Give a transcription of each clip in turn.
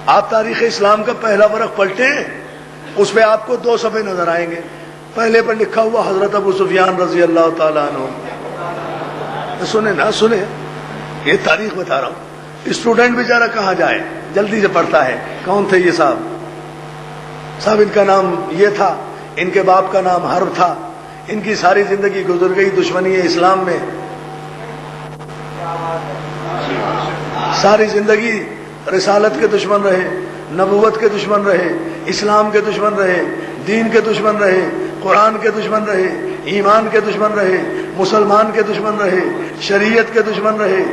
آپ تاریخ اسلام کا پہلا ورق پلٹیں، اس پہ آپ کو 2 صفحے نظر آئیں گے. پہلے پر لکھا ہوا حضرت ابو سفیان رضی اللہ تعالیٰ عنہ. سنیں نا، سنیں، یہ تاریخ بتا رہا ہوں. اسٹوڈنٹ بیچارہ کہاں جائے، جلدی سے پڑھتا ہے. کون تھے یہ صاحب ان کا نام یہ تھا، ان کے باپ کا نام حرب تھا. ان کی ساری زندگی گزر گئی دشمنی اسلام میں. ساری زندگی رسالت کے دشمن رہے، نبوت کے دشمن رہے، اسلام کے دشمن رہے، دین کے دشمن رہے، قرآن کے دشمن رہے، ایمان کے دشمن رہے، مسلمان کے دشمن رہے، شریعت کے دشمن رہے.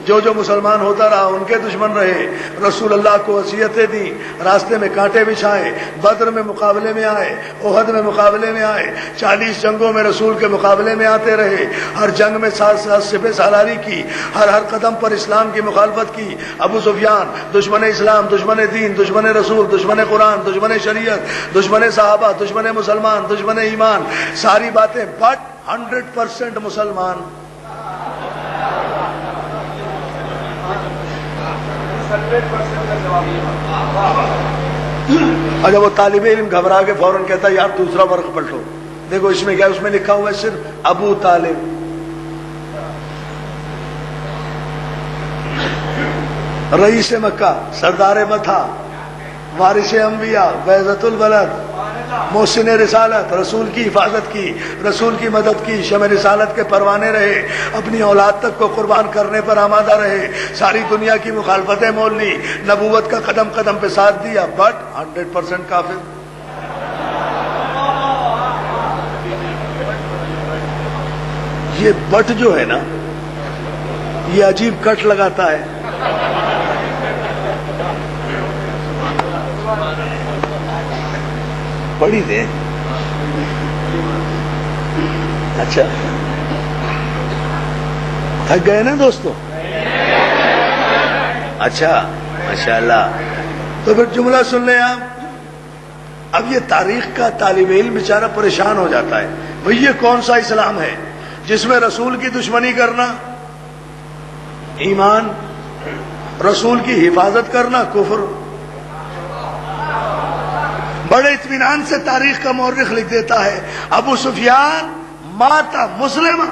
جو مسلمان ہوتا رہا ان کے دشمن رہے. رسول اللہ کو وصیتیں دی، راستے میں کانٹے بچھائے، بدر میں مقابلے میں آئے، احد میں مقابلے میں آئے، 40 جنگوں میں رسول کے مقابلے میں آتے رہے. ہر جنگ میں ساتھ سپہ سالاری کی، ہر قدم پر اسلام کی مخالفت کی. ابو سفیان دشمن اسلام، دشمن دین، دشمن رسول، دشمن قرآن، دشمن شریعت، دشمن صحابہ، دشمن مسلمان، دشمن ایمان، ساری باتیں. بٹ 100% مسلمان. اچھا، وہ طالب علم گھبرا کے فوراً کہتا ہے یار دوسرا ورق پلٹو. دیکھو اس میں کیا، اس میں لکھا ہوا ہے صرف ابو طالب. رئیس مکہ، سردار متھا، وارث انبیاء، بیضۃ البلد، محسن رسالت، رسول کی حفاظت کی، رسول کی مدد کی، شمع رسالت کے پروانے رہے، اپنی اولاد تک کو قربان کرنے پر آمادہ رہے، ساری دنیا کی مخالفتیں مول لی، نبوت کا قدم قدم پہ ساتھ دیا. بٹ 100% کافر. یہ بٹ جو ہے نا، یہ عجیب کٹ لگاتا ہے. پڑھی دیں. اچھا تھک گئے نا دوستو؟ اچھا ماشاءاللہ. تو پھر جملہ سن لیں آپ. اب یہ تاریخ کا طالب علم بیچارہ پریشان ہو جاتا ہے، بھئی یہ کون سا اسلام ہے جس میں رسول کی دشمنی کرنا ایمان، رسول کی حفاظت کرنا کفر. بڑے اطمینان سے تاریخ کا مورخ لکھ دیتا ہے ابو سفیان ماتا مسلمہ،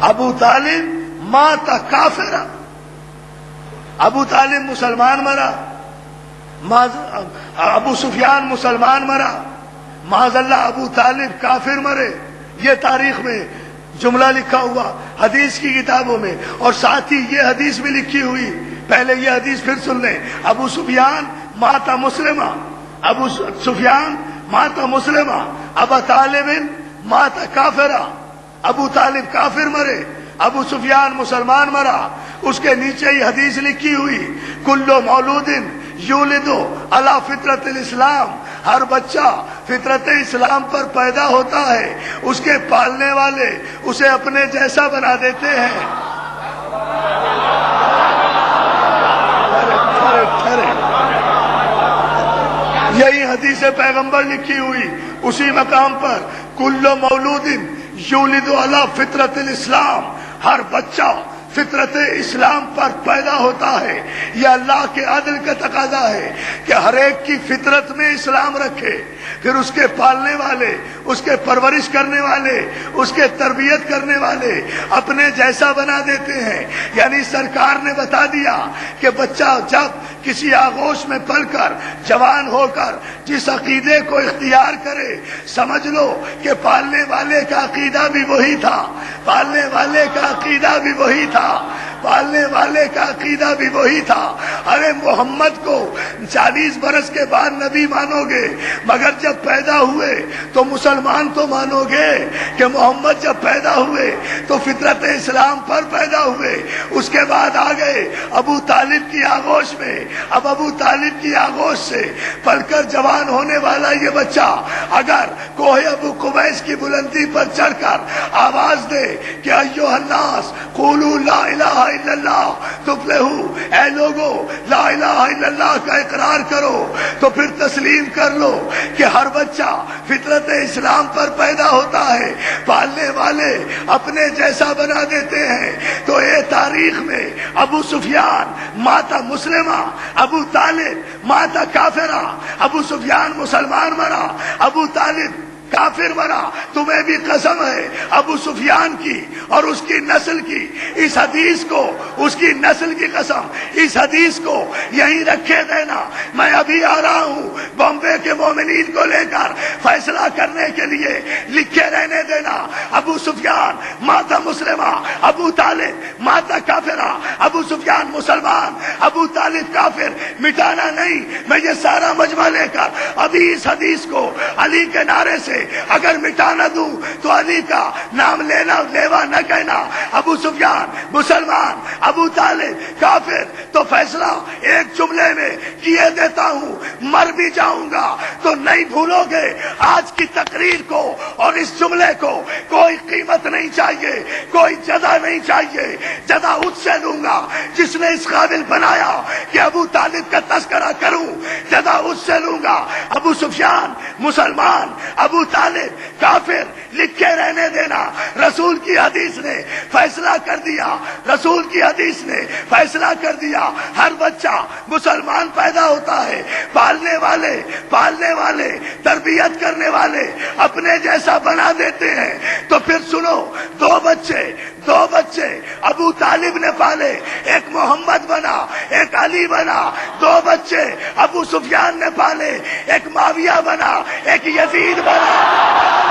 ابو طالب ماتا کافرہ. ابو طالب مسلمان مرا، ابو سفیان مسلمان مرا، معاذ اللہ ابو طالب کافر مرے. یہ تاریخ میں جملہ لکھا ہوا حدیث کی کتابوں میں، اور ساتھ ہی یہ حدیث بھی لکھی ہوئی. پہلے یہ حدیث پھر سن لیں. ابو سفیان ماتا مسلمہ، ابو سفیان ماتا مسلمہ، ابا طالب ماتا کافرہ. ابو طالب کافر مرے، ابو سفیان مسلمان مرا. اس کے نیچے ہی حدیث لکھی ہوئی کل مولود یولد علی فطرت الاسلام. ہر بچہ فطرت اسلام پر پیدا ہوتا ہے، اس کے پالنے والے اسے اپنے جیسا بنا دیتے ہیں. یہی حدیث پیغمبر لکھی ہوئی اسی مقام پر کل مولود یولد علی فطرت الاسلام. ہر بچہ فطرت اسلام پر پیدا ہوتا ہے. یہ اللہ کے عدل کا تقاضا ہے کہ ہر ایک کی فطرت میں اسلام رکھے، پھر اس کے پالنے والے، اس کے پرورش کرنے والے، اس کے تربیت کرنے والے اپنے جیسا بنا دیتے ہیں. یعنی سرکار نے بتا دیا کہ بچہ جب کسی آغوش میں پل کر جوان ہو کر جس عقیدے کو اختیار کرے، سمجھ لو کہ پالنے والے کا عقیدہ بھی وہی تھا، پالنے والے کا عقیدہ بھی وہی تھا، پالنے والے کا عقیدہ بھی وہی تھا. ارے محمد کو 40 برس کے بعد نبی مانو گے، مگر جب پیدا ہوئے تو مسلمان تو مانو گے کہ محمد جب پیدا ہوئے تو فطرت اسلام پر پیدا ہوئے. اس کے بعد آ گئے ابو طالب کی آغوش میں. اب ابو طالب کی آغوش سے پل کر جوان ہونے والا یہ بچہ اگر کوہ ابو قبیس کی بلندی پر چڑھ کر آواز دے کہ ایھا الناس قولوا لا الہ الا اللہ تفلحوا، اے لوگو لا الہ الا اللہ کا اقرار کرو تو پھر تسلیم کر لو کہ ہر بچہ فطرت اسلام پر پیدا ہوتا ہے، پالنے والے اپنے جیسا بنا دیتے ہیں۔ تو یہ تاریخ میں ابو سفیان ماتا مسلمہ، ابو طالب ماتا کافرہ، ابو سفیان مسلمان مرا، ابو طالب کافر مرا۔ تمہیں بھی قسم ہے ابو سفیان کی اور اس کی نسل کی، اس حدیث کو، اس کی نسل کی قسم، اس حدیث کو یہیں رکھے دینا۔ میں ابھی آ رہا ہوں بامبے کے مومنین کو لے کر فیصلہ کرنے کے لیے، لکھے رہنے دینا۔ ابو سفیان ماتا مسلمہ، ابو طالب ماتا کافرہ، ابو سفیان مسلمان، ابو طالب کافر، مٹانا نہیں۔ میں یہ سارا مجمع لے کر ابھی اس حدیث کو علی کے نعرے سے اگر مٹا نہ دوں تو علی کا نام لینا لیوا نہ کہنا۔ ابو سفیان مسلمان، ابو طالب کافر، تو فیصلہ ایک جملے میں کیے دیتا ہوں، مر بھی جاؤں گا تو نہیں بھولو گے آج کی تقریر کو اور اس جملے کو۔ کوئی قیمت نہیں چاہیے، کوئی جزا نہیں چاہیے۔ جزا اس سے لوں گا جس نے اس قابل بنایا کہ ابو طالب کا تذکرہ کروں، جزا اس سے لوں گا۔ ابو سفیان مسلمان، ابو طالب کافر، لکھے رہنے دینا۔ رسول کی حدیث نے فیصلہ کر دیا، رسول کی حدیث نے فیصلہ کر دیا، ہر بچہ مسلمان پیدا ہوتا ہے، پالنے والے تربیت کرنے والے اپنے جیسا بنا دیتے ہیں۔ تو پھر سنو، دو بچے ابو طالب نے پالے، ایک محمد بنا، ایک علی بنا۔ دو بچے ابو سفیان نے پالے، ایک معاویہ بنا، ایک یزید بنا۔